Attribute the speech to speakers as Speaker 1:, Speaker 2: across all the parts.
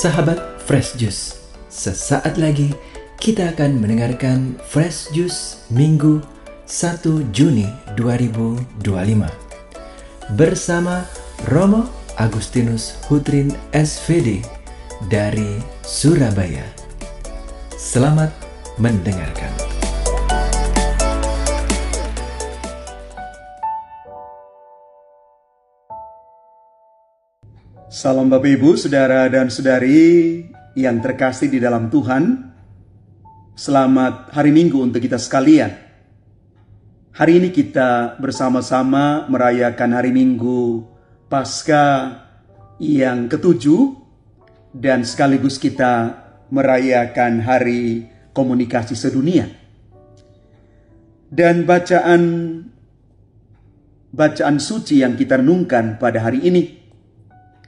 Speaker 1: Sahabat Fresh Juice, sesaat lagi kita akan mendengarkan Fresh Juice Minggu 1 Juni 2025 bersama Romo Agustinus Hutrin SVD dari Surabaya. Selamat mendengarkan.
Speaker 2: Salam Bapak Ibu, Saudara dan Saudari yang terkasih di dalam Tuhan. Selamat hari Minggu untuk kita sekalian. Hari ini kita bersama-sama merayakan hari Minggu Paskah yang ketujuh dan sekaligus kita merayakan Hari Komunikasi Sedunia. Dan bacaan suci yang kita renungkan pada hari ini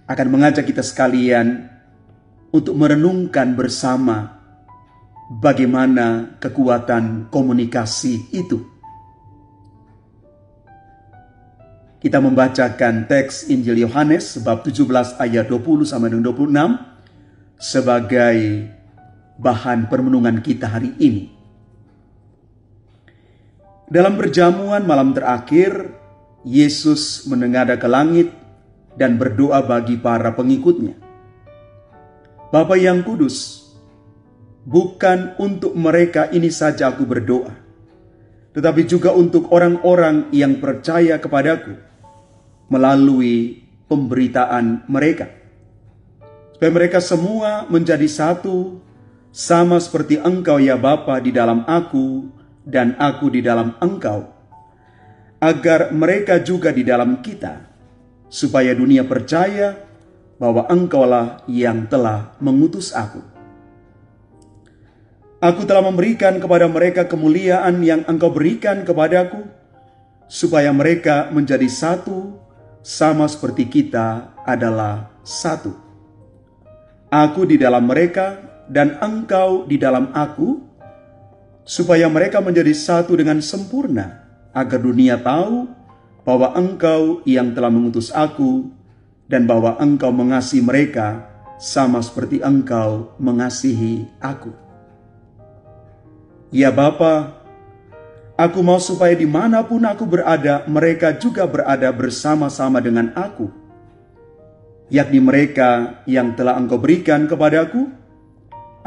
Speaker 2: akan mengajak kita sekalian untuk merenungkan bersama bagaimana kekuatan komunikasi itu. Kita membacakan teks Injil Yohanes bab 17 ayat 20 sampai dengan 26 sebagai bahan permenungan kita hari ini. Dalam perjamuan malam terakhir, Yesus menengadah ke langit dan berdoa bagi para pengikutnya. Bapa yang kudus, bukan untuk mereka ini saja aku berdoa, tetapi juga untuk orang-orang yang percaya kepadaku melalui pemberitaan mereka, supaya mereka semua menjadi satu, sama seperti Engkau ya Bapa di dalam aku dan aku di dalam Engkau, agar mereka juga di dalam kita, supaya dunia percaya bahwa Engkaulah yang telah mengutus aku. Aku telah memberikan kepada mereka kemuliaan yang Engkau berikan kepadaku, supaya mereka menjadi satu, sama seperti kita adalah satu. Aku di dalam mereka dan Engkau di dalam aku, supaya mereka menjadi satu dengan sempurna, agar dunia tahu bahwa Engkau yang telah mengutus aku dan bahwa Engkau mengasihi mereka sama seperti Engkau mengasihi aku. Ya Bapa, aku mau supaya dimanapun aku berada, mereka juga berada bersama-sama dengan aku, yakni mereka yang telah Engkau berikan kepadaku,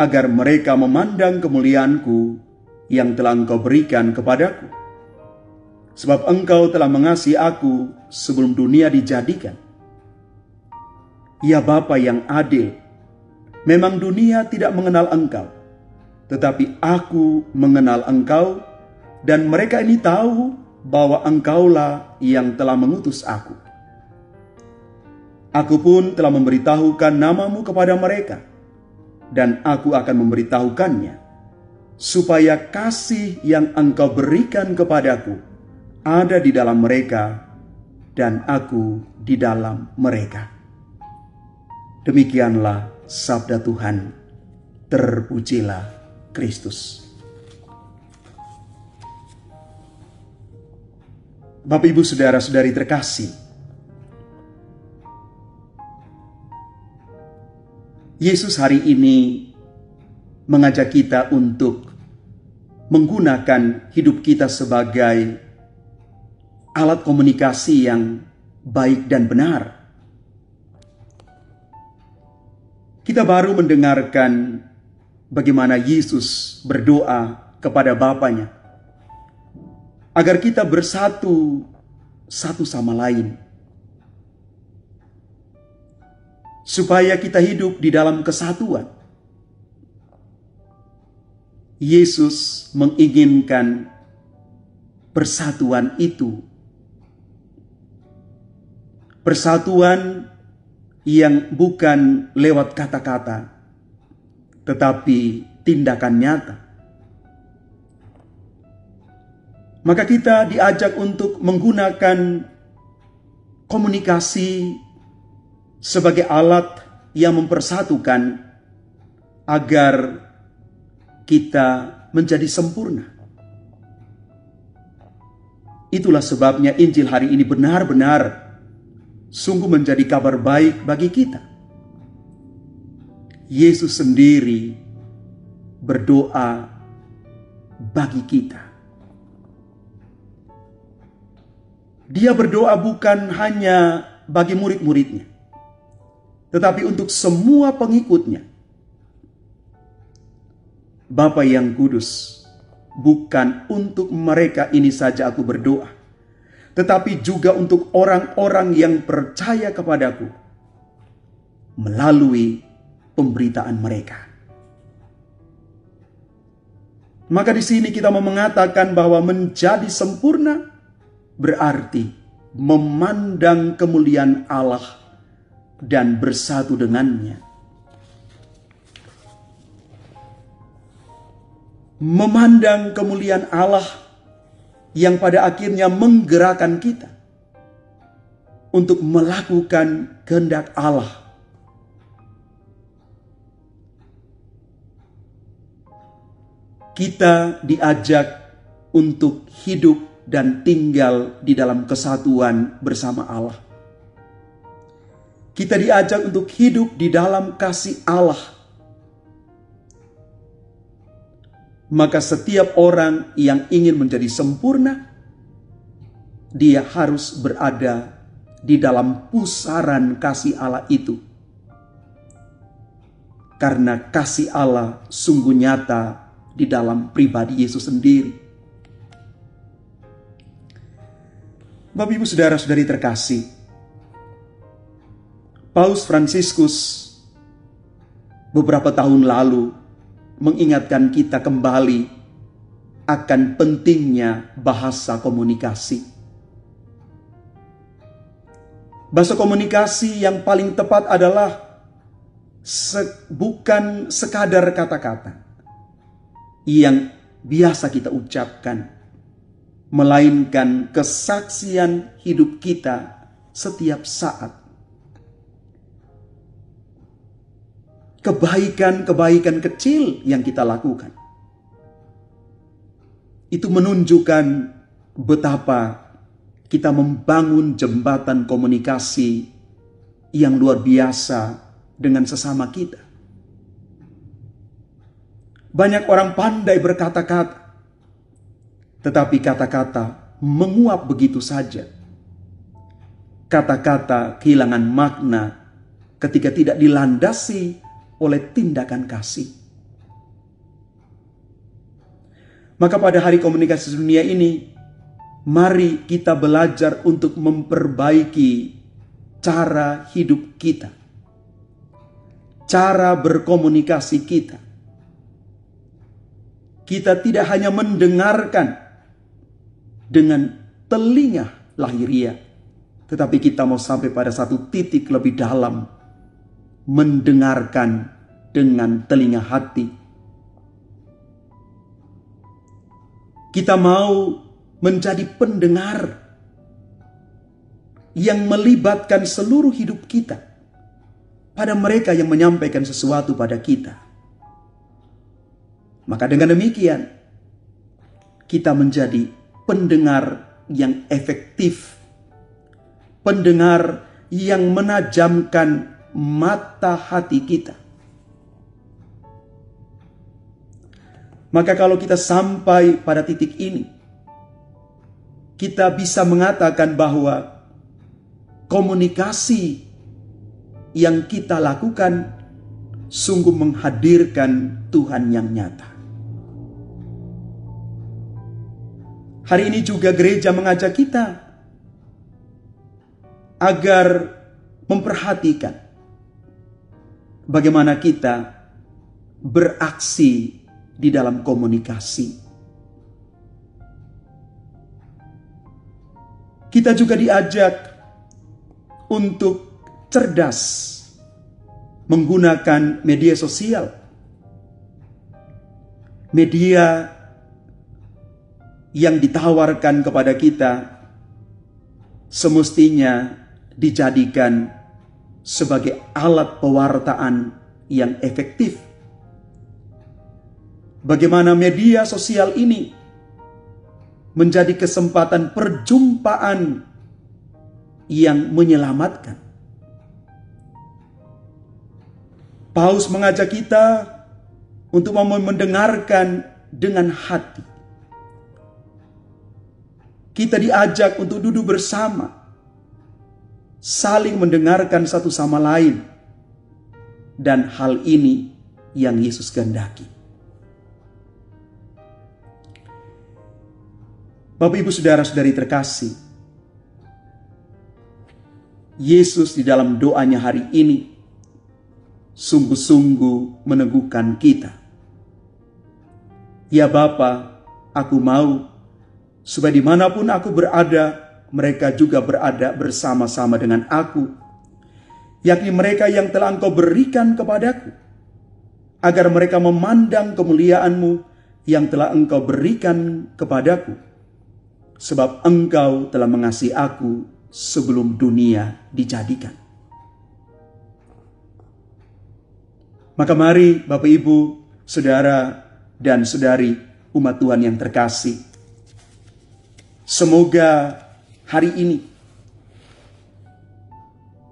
Speaker 2: agar mereka memandang kemuliaanku yang telah Engkau berikan kepadaku. Sebab Engkau telah mengasihi aku sebelum dunia dijadikan. Ya Bapa yang adil, memang dunia tidak mengenal Engkau, tetapi aku mengenal Engkau, dan mereka ini tahu bahwa Engkaulah yang telah mengutus aku. Aku pun telah memberitahukan namamu kepada mereka, dan aku akan memberitahukannya, supaya kasih yang Engkau berikan kepadaku ada di dalam mereka, dan aku di dalam mereka. Demikianlah sabda Tuhan. Terpujilah Kristus. Bapak Ibu Saudara-saudari terkasih, Yesus hari ini mengajak kita untuk menggunakan hidup kita sebagai alat komunikasi yang baik dan benar. Kita baru mendengarkan bagaimana Yesus berdoa kepada Bapanya agar kita bersatu satu sama lain, supaya kita hidup di dalam kesatuan. Yesus menginginkan persatuan itu, persatuan yang bukan lewat kata-kata, tetapi tindakan nyata. Maka kita diajak untuk menggunakan komunikasi sebagai alat yang mempersatukan agar kita menjadi sempurna. Itulah sebabnya Injil hari ini benar-benar sungguh menjadi kabar baik bagi kita. Yesus sendiri berdoa bagi kita. Dia berdoa bukan hanya bagi murid-muridnya, tetapi untuk semua pengikutnya. Bapa yang kudus, bukan untuk mereka ini saja aku berdoa, tetapi juga untuk orang-orang yang percaya kepadaku melalui pemberitaan mereka. Maka di sini kita mau mengatakan bahwa menjadi sempurna berarti memandang kemuliaan Allah dan bersatu dengannya. Memandang kemuliaan Allah yang pada akhirnya menggerakkan kita untuk melakukan kehendak Allah. Kita diajak untuk hidup dan tinggal di dalam kesatuan bersama Allah. Kita diajak untuk hidup di dalam kasih Allah. Maka setiap orang yang ingin menjadi sempurna, dia harus berada di dalam pusaran kasih Allah itu. Karena kasih Allah sungguh nyata di dalam pribadi Yesus sendiri. Bapak, Ibu, saudara-saudari terkasih, Paus Fransiskus beberapa tahun lalu mengingatkan kita kembali akan pentingnya bahasa komunikasi. Bahasa komunikasi yang paling tepat adalah bukan sekadar kata-kata yang biasa kita ucapkan, melainkan kesaksian hidup kita setiap saat. Kebaikan-kebaikan kecil yang kita lakukan, itu menunjukkan betapa kita membangun jembatan komunikasi yang luar biasa dengan sesama kita. Banyak orang pandai berkata-kata, tetapi kata-kata menguap begitu saja. Kata-kata kehilangan makna ketika tidak dilandasi oleh tindakan kasih. Maka pada Hari Komunikasi Dunia ini, mari kita belajar untuk memperbaiki cara hidup kita, cara berkomunikasi kita. Kita tidak hanya mendengarkan dengan telinga lahiriah, tetapi kita mau sampai pada satu titik lebih dalam, mendengarkan dengan telinga hati. Kita mau menjadi pendengar yang melibatkan seluruh hidup kita pada mereka yang menyampaikan sesuatu pada kita. Maka dengan demikian, kita menjadi pendengar yang efektif, pendengar yang menajamkan mata hati kita. Maka kalau kita sampai pada titik ini, kita bisa mengatakan bahwa komunikasi yang kita lakukan sungguh menghadirkan Tuhan yang nyata. Hari ini juga gereja mengajak kita agar memperhatikan bagaimana kita beraksi di dalam komunikasi. Kita juga diajak untuk cerdas menggunakan media sosial. Media yang ditawarkan kepada kita semestinya dijadikan sebagai alat pewartaan yang efektif. Bagaimana media sosial ini menjadi kesempatan perjumpaan yang menyelamatkan. Paus mengajak kita untuk mau mendengarkan dengan hati. Kita diajak untuk duduk bersama, saling mendengarkan satu sama lain. Dan hal ini yang Yesus kehendaki. Bapak, Ibu, Saudara-saudari terkasih, Yesus di dalam doanya hari ini sungguh-sungguh meneguhkan kita. Ya Bapa, aku mau supaya dimanapun aku berada, mereka juga berada bersama-sama dengan aku, yakni mereka yang telah Engkau berikan kepadaku, agar mereka memandang kemuliaan-Mu yang telah Engkau berikan kepadaku, sebab Engkau telah mengasihi aku sebelum dunia dijadikan. Maka mari Bapak, Ibu, Saudara dan Saudari umat Tuhan yang terkasih, semoga hari ini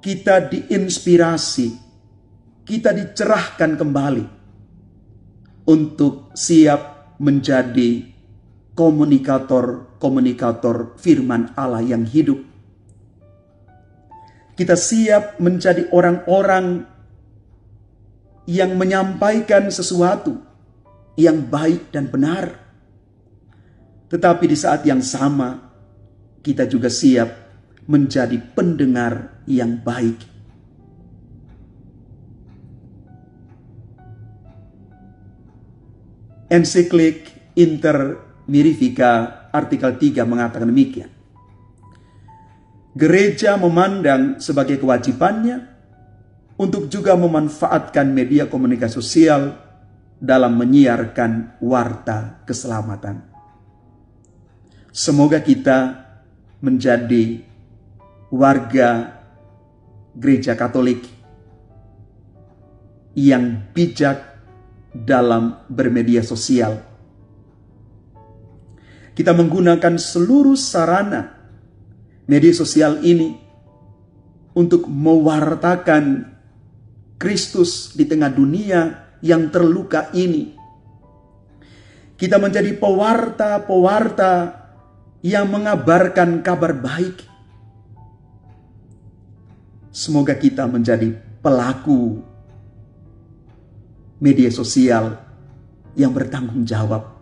Speaker 2: kita diinspirasi, kita dicerahkan kembali untuk siap menjadi komunikator firman Allah yang hidup. Kita siap menjadi orang-orang yang menyampaikan sesuatu yang baik dan benar. Tetapi di saat yang sama, kita juga siap menjadi pendengar yang baik. Ensiklik Inter Mirifica artikel 3 mengatakan demikian. Gereja memandang sebagai kewajibannya untuk juga memanfaatkan media komunikasi sosial dalam menyiarkan warta keselamatan. Semoga kita menjadi warga Gereja Katolik yang bijak dalam bermedia sosial. Kita menggunakan seluruh sarana media sosial ini untuk mewartakan Kristus di tengah dunia yang terluka ini. Kita menjadi pewarta-pewarta yang mengabarkan kabar baik. Semoga kita menjadi pelaku media sosial yang bertanggung jawab.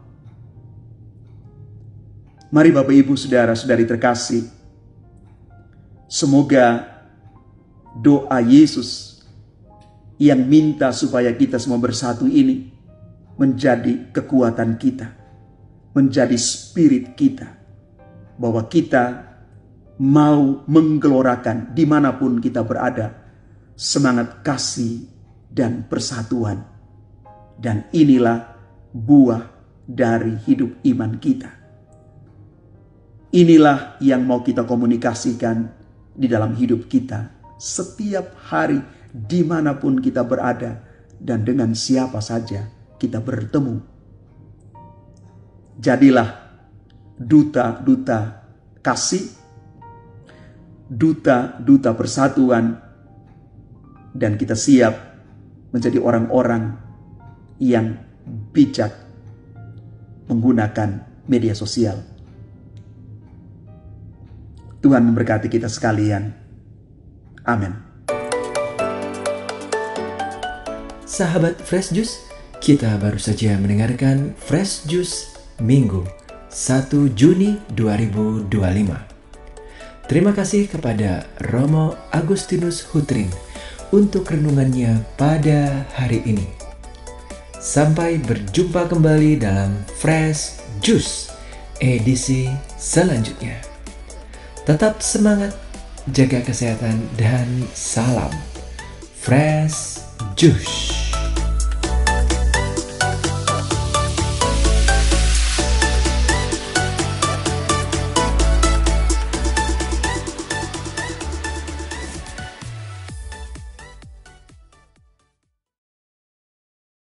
Speaker 2: Mari Bapak, Ibu, Saudara-saudari terkasih, semoga doa Yesus yang minta supaya kita semua bersatu ini menjadi kekuatan kita, menjadi spirit kita, bahwa kita mau menggelorakan dimanapun kita berada semangat kasih dan persatuan. Dan inilah buah dari hidup iman kita. Inilah yang mau kita komunikasikan di dalam hidup kita setiap hari, dimanapun kita berada dan dengan siapa saja kita bertemu. Jadilah duta-duta kasih, duta-duta persatuan, dan kita siap menjadi orang-orang yang bijak menggunakan media sosial. Tuhan memberkati kita sekalian. Amin.
Speaker 1: Sahabat Fresh Juice, kita baru saja mendengarkan Fresh Juice Minggu 1 Juni 2025. Terima kasih kepada Romo Agustinus Hutrin untuk renungannya pada hari ini. Sampai berjumpa kembali dalam Fresh Juice edisi selanjutnya. Tetap semangat, jaga kesehatan, dan salam Fresh Juice.